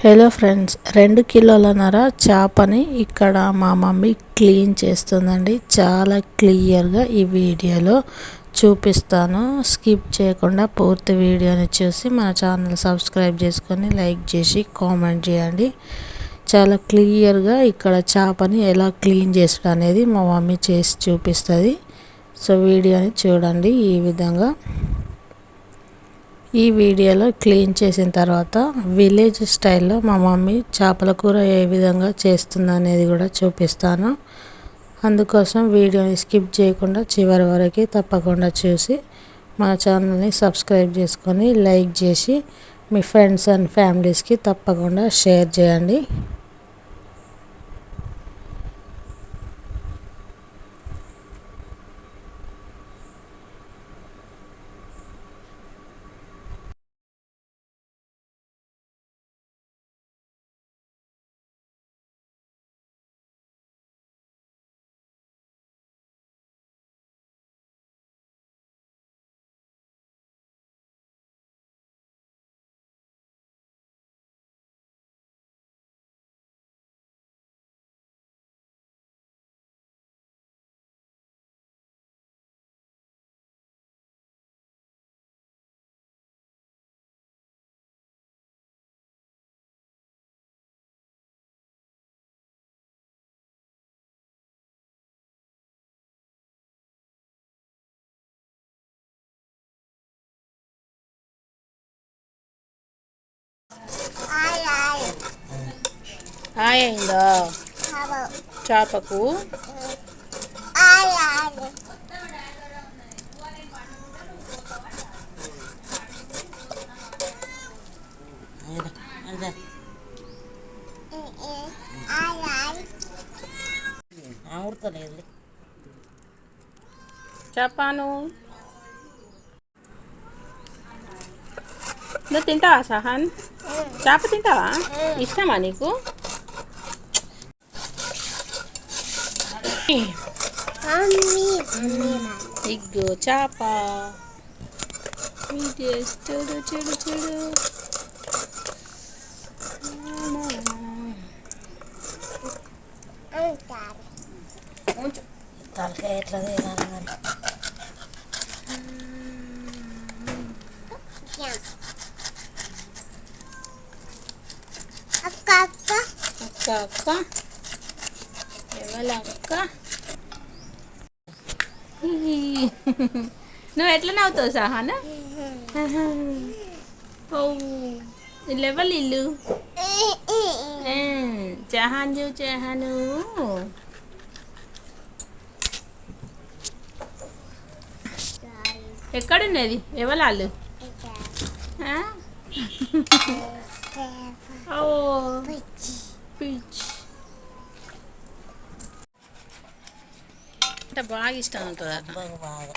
Hello friends, 2 కిలోలన్నర చేపని ఇక్కడ మా మమ్మీ క్లీన్ చేస్తుందండి. చాలా క్లియర్గా ఈ వీడియోలో చూపిస్తాను. స్కిప్ చేయకుండా పూర్తి వీడియోని చూసి మన ఛానల్ సబ్స్క్రైబ్ చేసుకొని లైక్ చేసి కామెంట్ చేయండి. చాలా క్లియర్గా ఇక్కడ చేపని ఎలా క్లీన్ చేసుడు అనేది మా మమ్మీ చేసి చూపిస్తుంది. సో వీడియోని చూడండి. ఈ విధంగా ఈ వీడియోలో క్లీన్ చేసిన తర్వాత విలేజ్ స్టైల్లో మా మమ్మీ చేపల కూర ఏ విధంగా చేస్తుందో అనేది కూడా చూపిస్తాను. అందుకోసం వీడియోని స్కిప్ చేయకుండా చివరి వరకు తప్పకుండా చూసి మా ఛానల్ని సబ్స్క్రైబ్ చేసుకొని లైక్ చేసి మీ ఫ్రెండ్స్ అండ్ ఫ్యామిలీస్కి తప్పకుండా షేర్ చేయండి. అయిందా చేపకు? చెప్పాను. నువ్వు తింటావా సహాన్? చేప తింటావా? ఇష్టమా నీకు? ఇగ్గో చేప. చూడు చూడు చూడు. తలకాయ ఎట్లా అక్క అక్క అక్క ఎవరక్క? నువ్వు ఎట్లా నవ్వుతావు సహాన? ఓ లెవెల్ ఇల్లు చహాను చహాను. ఎక్కడున్నది ఎవరాళ్ళు? అంటే బాగా ఇష్టం ఉంటుంది బాగా.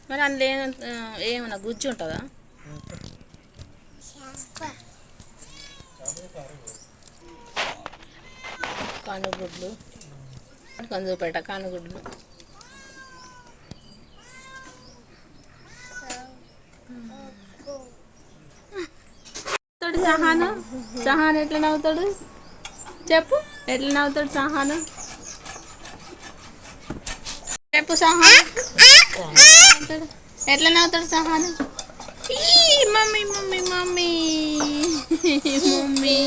మరి అందులో ఏమన్నా గుజ్జు ఉంటుందా? కానుగుడ్లు కొంచెం చూపెట్ట. కానుగుడ్లు సహాను. సహాను ఎట్లా నవ్వుతాడు చెప్పు? ఎట్లా నవ్వుతాడు సహాను చెప్పు? సహాను ఎట్లా నవ్వుతాడు సహాను? Mummy mummy mummy mummy.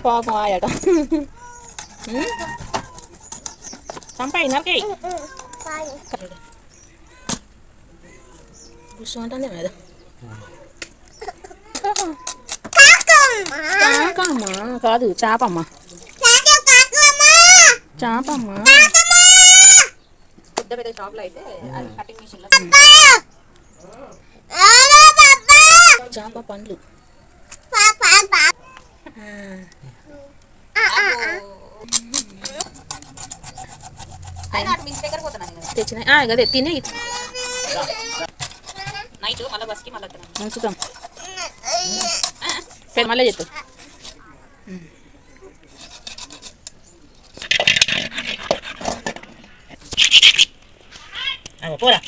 పాపం ఆయట చంపాయి నరకే కూర్చోంటుంది మీద. కాకమ్మా కాదు చేపమ్మ. చేపమ్మ పెద్ద పెద్ద షాప్లో అయితే కటింగ్ మిషన్లో చేప పండ్లు తెచ్చినాయి అదే తినే నైట్ మళ్ళీ బస్కి మళ్ళీ ఉంచుతాం. మళ్ళీ చెప్తాం. పోరా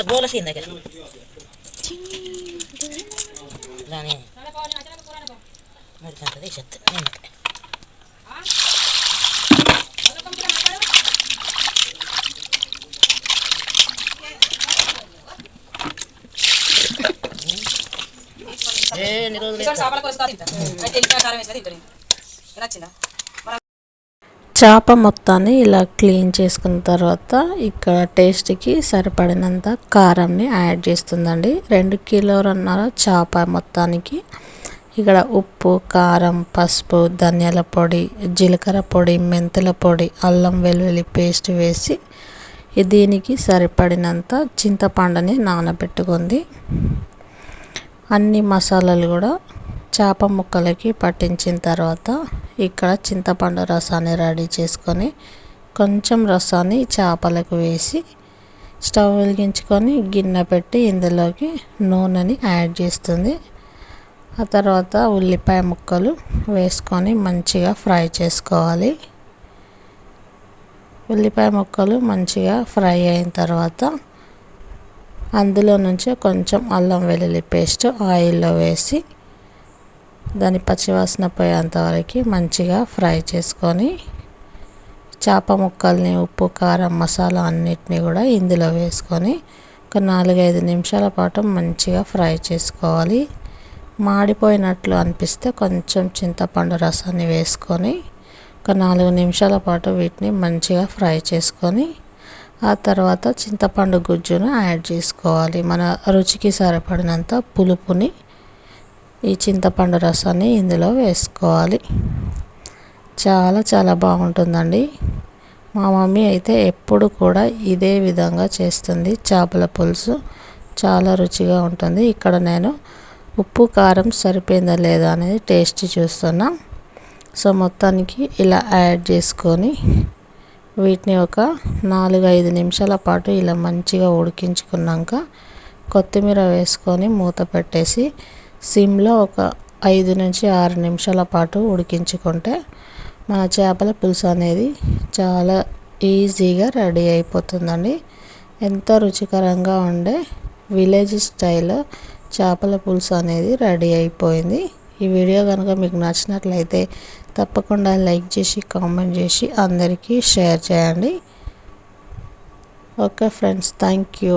बोला सीन దగ్గర రాని మరి కంటది చెత్త ఏ నిరోధ చేపల కోస్తా తింటా అయితే ఇంకా కారం వేసి తింటా నచ్చిందా చేప మొత్తాన్ని ఇలా క్లీన్ చేసుకున్న తర్వాత ఇక్కడ టేస్ట్కి సరిపడినంత కారంని యాడ్ చేస్తుందండి. 2 కిలోలన్నర చేప మొత్తానికి ఇక్కడ ఉప్పు, కారం, పసుపు, ధనియాల పొడి, జీలకర్ర పొడి, మెంతుల పొడి, అల్లం వెల్లుల్లి పేస్ట్ వేసి దీనికి సరిపడినంత చింతపండుని నానబెట్టుకుంది. అన్ని మసాలాలు కూడా చేప ముక్కలకి పట్టించిన తర్వాత ఇక్కడ చింతపండు రసాన్ని రెడీ చేసుకొని కొంచెం రసాన్ని చేపలకు వేసి స్టవ్ వెలిగించుకొని గిన్నె పెట్టి ఇందులోకి నూనెని యాడ్ చేస్తుంది. ఆ తర్వాత ఉల్లిపాయ ముక్కలు వేసుకొని మంచిగా ఫ్రై చేసుకోవాలి. ఉల్లిపాయ ముక్కలు మంచిగా ఫ్రై అయిన తర్వాత అందులో నుంచి కొంచెం అల్లం వెల్లుల్లి పేస్ట్ ఆయిల్లో వేసి దాని పచ్చివాసన పోయేంత వరకు మంచిగా ఫ్రై చేసుకొని చేప ముక్కల్ని ఉప్పు, కారం, మసాలా అన్నిటినీ కూడా ఇందులో వేసుకొని ఒక 4-5 నిమిషాల పాటు మంచిగా ఫ్రై చేసుకోవాలి. మాడిపోయినట్లు అనిపిస్తే కొంచెం చింతపండు రసాన్ని వేసుకొని ఒక 4 నిమిషాల పాటు వీటిని మంచిగా ఫ్రై చేసుకొని ఆ తర్వాత చింతపండు గుజ్జును యాడ్ చేసుకోవాలి. మన రుచికి సరిపడినంత పులుపుని ఈ చింతపండు రసాన్ని ఇందులో వేసుకోవాలి. చాలా చాలా బాగుంటుందండి. మా మమ్మీ అయితే ఎప్పుడు కూడా ఇదే విధంగా చేస్తుంది. చేపల పులుసు చాలా రుచిగా ఉంటుంది. ఇక్కడ నేను ఉప్పు, కారం సరిపోయిందా లేదా అనేది టేస్ట్ చూస్తున్నా. సో మొత్తానికి ఇలా యాడ్ చేసుకొని వీటిని ఒక 4-5 నిమిషాల పాటు ఇలా మంచిగా ఉడికించుకున్నాక కొత్తిమీర వేసుకొని మూత పెట్టేసి సిమ్లో ఒక 5-6 నిమిషాల పాటు ఉడికించుకుంటే మన చేపల పులుసు అనేది చాలా ఈజీగా రెడీ అయిపోతుందండి. ఎంతో రుచికరంగా ఉండే విలేజ్ స్టైల్ చేపల పులుసు అనేది రెడీ అయిపోయింది. ఈ వీడియో కనుక మీకు నచ్చినట్లయితే తప్పకుండా లైక్ చేసి కామెంట్ చేసి అందరికీ షేర్ చేయండి. Okay friends, thank you.